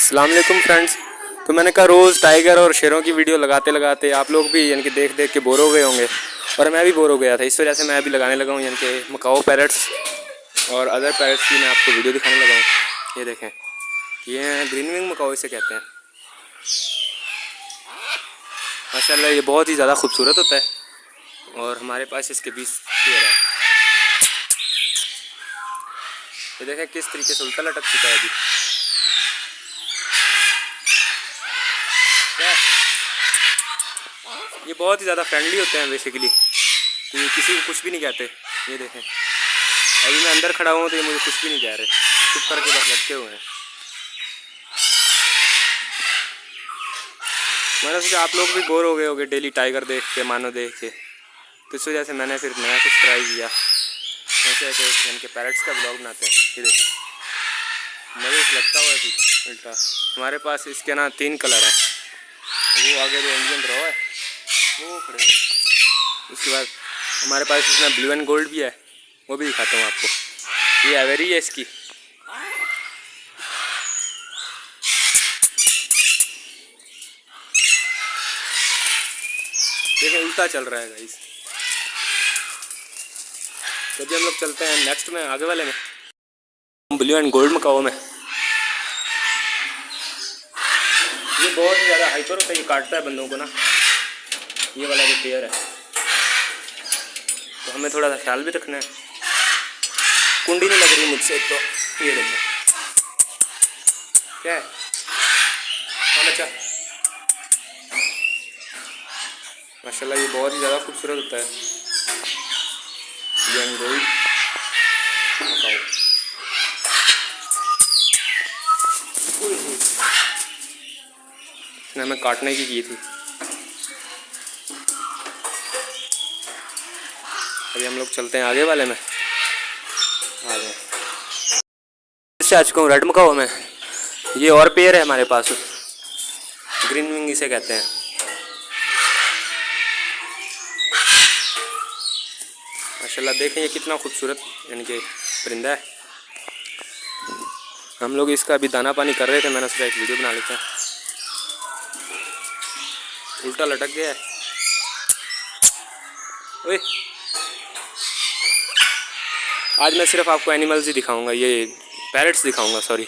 अस्सलाम वालेकुम फ्रेंड्स। तो मैंने कहा रोज़ टाइगर और शेरों की वीडियो लगाते लगाते आप लोग भी यानी कि देख देख के बोर हो गए होंगे और मैं भी बोर हो गया था। इस वजह से मैं अभी लगाने लगा हूँ यानी कि मकाओ पैरट्स और अदर पैरट्स की मैं आपको वीडियो दिखाने लगा हूँ। ये देखें, ये हैं ग्रीन विंग मकाओ इसे कहते हैं। माशाल्लाह ये बहुत ही ज़्यादा खूबसूरत होता है और हमारे पास इसके 20 पेयर है। ये देखें किस तरीके से उल्टा लटक चुका है अभी। ये बहुत ही ज़्यादा फ्रेंडली होते हैं बेसिकली, तो किसी को कुछ भी नहीं कहते। ये देखें अभी मैं अंदर खड़ा हूँ तो ये मुझे कुछ भी नहीं कह रहे, चुप करके बस लटके हुए हैं। मैंने सोचा आप लोग भी बोर हो गए होंगे डेली टाइगर देख के, मानो देख के, तो इस वजह से मैंने फिर नया कुछ ट्राई किया। ऐसे ऐसे इनके पैरट्स का ब्लॉग बनाते हैं। ये देखें मज़े से लगता हुआ है उल्टा। हमारे पास इसके ना 3 कलर हैं। वो आगे जो इंडियन रो है वो खड़े हैं। उसके बाद हमारे पास इसमें ब्लू एंड गोल्ड भी है, वो भी दिखाता हूँ आपको। ये एवरी है इसकी। देखिए उल्टा चल रहा है गाइस। तो अभी हम लोग चलते हैं नेक्स्ट में, आगे वाले में, ब्लू एंड गोल्ड मकाओ में। ये बहुत ही ज़्यादा हाइपर होता है, ये काटता है बंदों को ना, ये वाला जो पेयर है, तो हमें थोड़ा सा ख्याल भी रखना है। कुंडी नहीं लग रही मुझसे तो। ये देखो क्या है। हाँ बच्चा, माशाल्लाह ये बहुत ही ज़्यादा खूबसूरत होता है ब्लू एंड गोल्ड मकाओ। इसने हमें काटने की थी। अभी हम लोग चलते हैं आगे वाले में। आ गए, इससे आ चुका हूँ रेड मकाओ में। ये और पेयर है हमारे पास, ग्रीन विंग इसे कहते हैं। माशाल्लाह देखें ये कितना खूबसूरत यानी कि परिंदा है। हम लोग इसका अभी दाना पानी कर रहे थे, मैंने सोचा एक वीडियो बना लेते हैं। उल्टा लटक गया है। ओए, आज मैं सिर्फ आपको एनिमल्स ही दिखाऊंगा, ये पैरट्स दिखाऊंगा, सॉरी।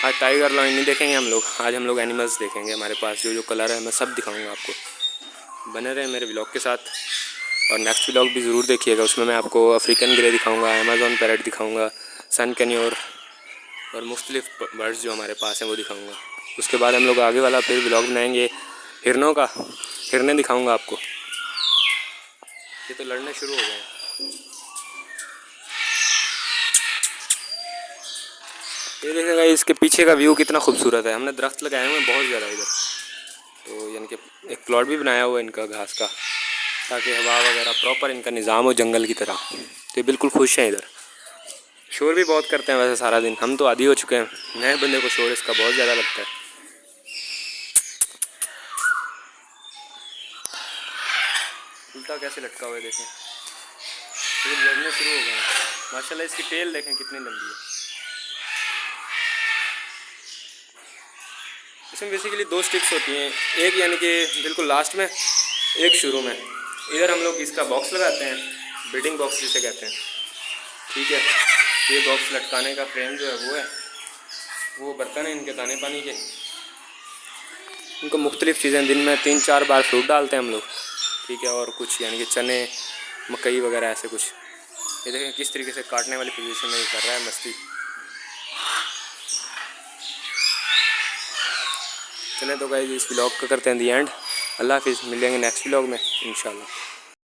आज टाइगर लॉयन नहीं देखेंगे हम लोग, आज हम लोग एनिमल्स देखेंगे। हमारे पास जो जो कलर है मैं सब दिखाऊंगा आपको। बने रहे मेरे व्लॉग के साथ और नेक्स्ट व्लॉग भी ज़रूर देखिएगा। उसमें मैं आपको अफ्रीकन ग्रे दिखाऊंगा, अमेज़ॉन पैरट दिखाऊंगा, सन कैन्योर और मुख्तलिफ बर्ड्स जो हमारे पास हैं वो दिखाऊंगा। उसके बाद हम लोग आगे वाला फिर व्लॉग बनाएंगे हिरनों का, हिरने दिखाऊंगा आपको। ये तो लड़ने शुरू हो गए। ये देखेगा इसके पीछे का व्यू कितना खूबसूरत है। हमने दरख्त लगाए हुए हैं बहुत ज़्यादा इधर, तो यानी कि एक प्लॉट भी बनाया हुआ है इनका घास का, ताकि हवा वगैरह प्रॉपर इनका निज़ाम हो जंगल की तरह। तो ये बिल्कुल खुश हैं इधर। शोर भी बहुत करते हैं वैसे सारा दिन, हम तो आदी हो चुके हैं। नए बंदे को शोर इसका बहुत ज़्यादा लगता है। उल्टा कैसे लटका हुआ है देखें, तो लड़ने शुरू हो गए हैं। माशाल्लाह इसकी टेल देखें कितनी लंबी है। इसमें बेसिकली 2 स्टिक्स होती हैं, एक यानी कि बिल्कुल लास्ट में, एक शुरू में। इधर हम लोग इसका बॉक्स लगाते हैं, ब्रीडिंग बॉक्स जिसे कहते हैं, ठीक है। ये बॉक्स लटकाने का फ्रेम जो है वो बर्तन है इनके दाने पानी के। इनको मुख्तलिफ़ चीज़ें, दिन में 3-4 बार फ्रूट डालते हैं हम लोग, ठीक है, और कुछ यानी कि चने मकई वगैरह ऐसे कुछ। ये देखें किस तरीके से काटने वाली पोजीशन में ये कर रहा है मस्ती। चलें तो गाइस इस व्लॉग का करते हैं दी एंड। अल्लाह हाफिज़, मिलेंगे नेक्स्ट व्लॉग में इंशाल्लाह।